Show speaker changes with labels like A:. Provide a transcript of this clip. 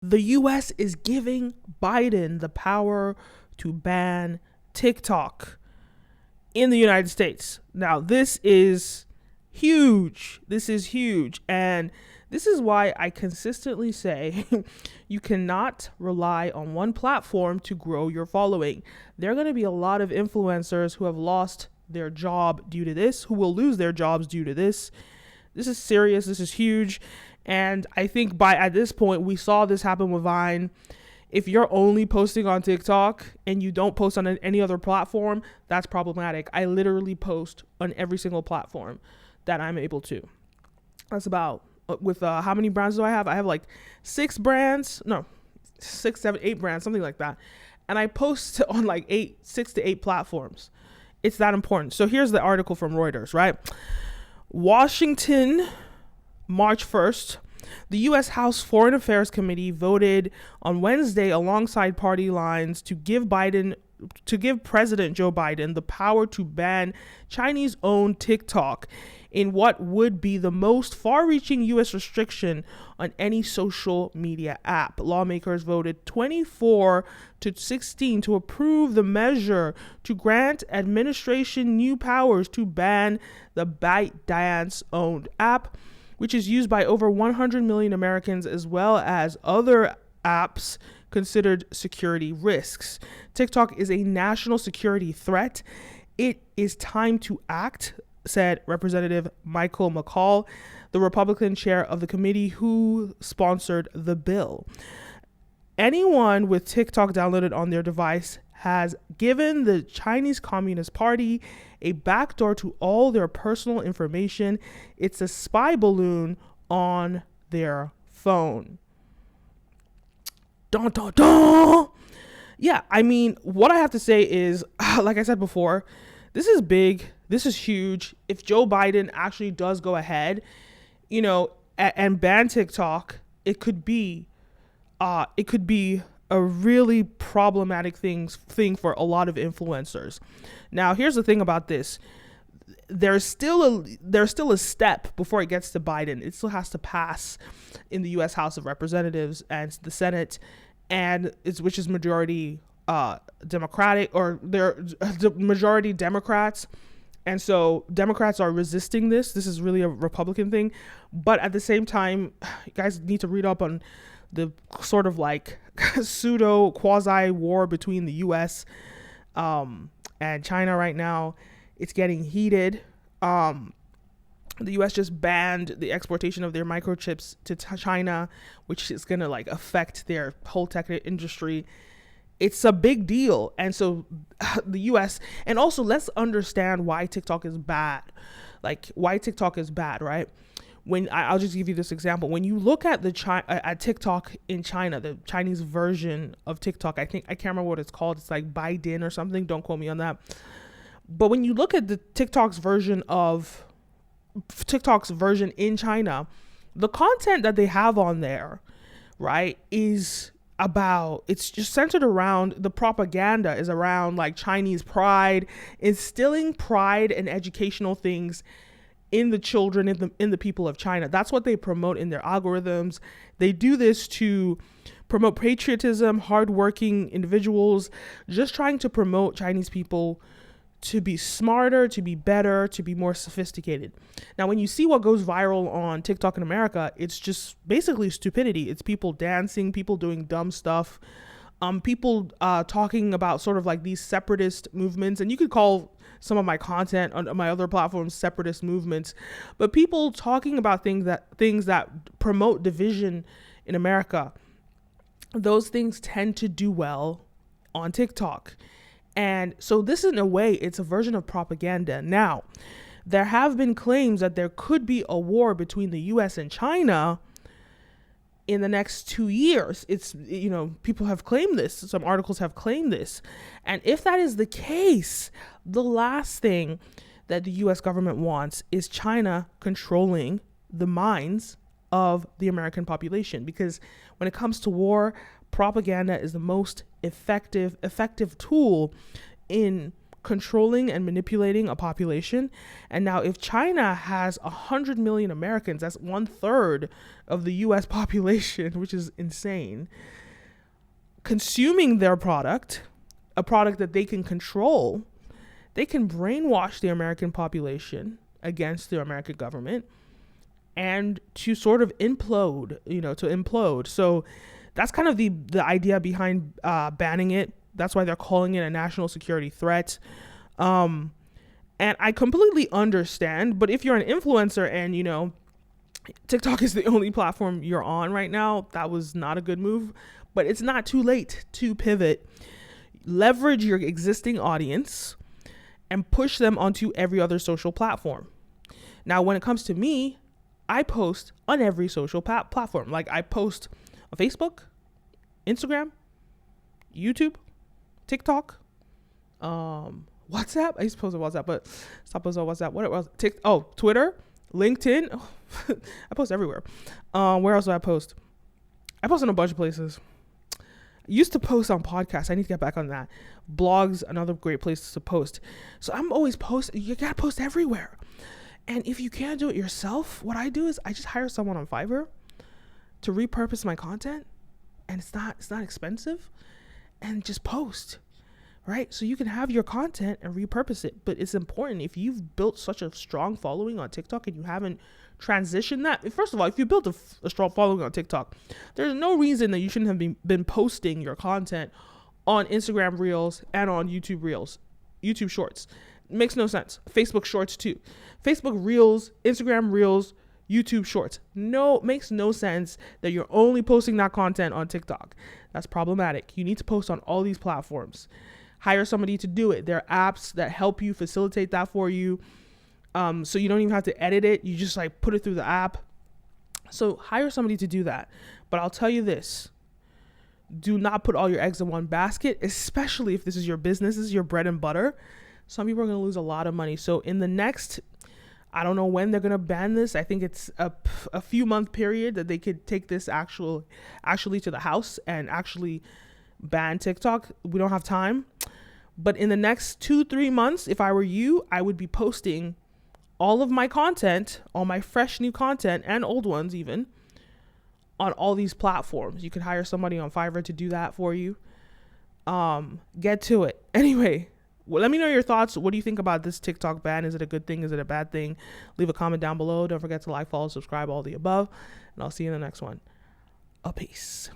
A: The US is giving Biden the power to ban TikTok in the United States. Now, this is huge. This is huge. And this is why I consistently say you cannot rely on one platform to grow your following. There are going to be a lot of influencers who have lost their job due to this, who will lose their jobs due to this. This is serious. This is huge. And I think at this point, we saw this happen with Vine. If you're only posting on TikTok and you don't post on any other platform, that's problematic. I literally post on every single platform that I'm able to. That's about, with how many brands do I have? I have like 6 brands. No, 6, 7, 8 brands, something like that. And I post on like 6 to 8 platforms. It's that important. So here's the article from Reuters, right? Washington, March 1st, the U.S. House Foreign Affairs Committee voted on Wednesday alongside party lines to give President Joe Biden the power to ban Chinese-owned TikTok in what would be the most far-reaching U.S. restriction on any social media app. Lawmakers voted 24-16 to approve the measure to grant administration new powers to ban the ByteDance-owned app, which is used by over 100 million Americans, as well as other apps considered security risks. TikTok is a national security threat. It is time to act, said Representative Michael McCaul, the Republican chair of the committee who sponsored the bill. Anyone with TikTok downloaded on their device has given the Chinese Communist Party a backdoor to all their personal information. It's a spy balloon on their phone. Dun, dun, dun. Yeah, I mean, what I have to say is, like I said before, this is big. This is huge. If Joe Biden actually does go ahead, and ban TikTok, it could be a really problematic thing for a lot of influencers. Now, here's the thing about this. There's still a step before it gets to Biden. It still has to pass in the U.S. House of Representatives and the Senate, which is majority Democratic, or they're the majority Democrats. And so Democrats are resisting this. This is really a Republican thing. But at the same time, you guys need to read up on the sort of like pseudo quasi war between the U.S. And China right now. It's getting heated. The U.S. just banned the exportation of their microchips to China, which is going to like affect their whole tech industry. It's a big deal. And so the U.S. and also let's understand why TikTok is bad. Like why TikTok is bad, right? I'll just give you this example. When you look at at TikTok in China, the Chinese version of TikTok, I can't remember what it's called. It's like Baidu or something. Don't quote me on that. But when you look at the TikTok's version in China, the content that they have on there, right, it's just centered around, the propaganda is around like Chinese pride, instilling pride and educational things in the children, in the people of China. That's what they promote in their algorithms. They do this to promote patriotism, hardworking individuals, just trying to promote Chinese people to be smarter, to be better, to be more sophisticated. Now, when you see what goes viral on TikTok in America, it's just basically stupidity. It's people dancing, people doing dumb stuff, people talking about sort of like these separatist movements. And you could call some of my content on my other platforms separatist movements, but people talking about things that promote division in America. Those things tend to do well on TikTok. And so this, in a way, it's a version of propaganda. Now, there have been claims that there could be a war between the U.S. and China in the next 2 years. People have claimed this. Some articles have claimed this. And if that is the case, the last thing that the U.S. government wants is China controlling the minds of the American population. Because when it comes to war, propaganda is the most effective tool in controlling and manipulating a population. And now if China has 100 million Americans, that's 1/3 of the US population, which is insane, consuming their product, a product that they can control, they can brainwash the American population against the American government and to sort of implode. So that's kind of the idea behind banning it. That's why they're calling it a national security threat. And I completely understand, but if you're an influencer and, TikTok is the only platform you're on right now, that was not a good move, but it's not too late to pivot. Leverage your existing audience and push them onto every other social platform. Now, when it comes to me, I post on every social platform. Like I post on Facebook, Instagram, YouTube, TikTok, WhatsApp. I used to post on WhatsApp, but stop posting on WhatsApp. What else? Twitter, LinkedIn. I post everywhere. Where else do I post? I post in a bunch of places. I used to post on podcasts. I need to get back on that. Blogs, another great place to post. So I'm always posting. You gotta post everywhere. And if you can't do it yourself, what I do is I just hire someone on Fiverr to repurpose my content, and it's not expensive, and just post, right? So you can have your content and repurpose it. But it's important, if you've built such a strong following on TikTok and you haven't transitioned that, first of all, if you built a strong following on TikTok, there's no reason that you shouldn't have been posting your content on Instagram Reels and on YouTube Reels, YouTube Shorts. Makes no sense. Facebook Shorts too. Facebook Reels, Instagram Reels, YouTube Shorts. Makes no sense that you're only posting that content on TikTok. That's problematic. You need to post on all these platforms. Hire somebody to do it. There are apps that help you facilitate that for you. So you don't even have to edit it. You just put it through the app. So hire somebody to do that. But I'll tell you this. Do not put all your eggs in one basket, especially if this is your business, this is your bread and butter. Some people are going to lose a lot of money. So in the next, I don't know when they're going to ban this. I think it's a few month period that they could take this actually to the House and actually ban TikTok. We don't have time. But in the next 2-3 months, if I were you, I would be posting all of my content, all my fresh new content and old ones even, on all these platforms. You could hire somebody on Fiverr to do that for you. Get to it. Anyway. Well, let me know your thoughts. What do you think about this TikTok ban? Is it a good thing? Is it a bad thing? Leave a comment down below. Don't forget to like, follow, subscribe, all the above. And I'll see you in the next one. Peace.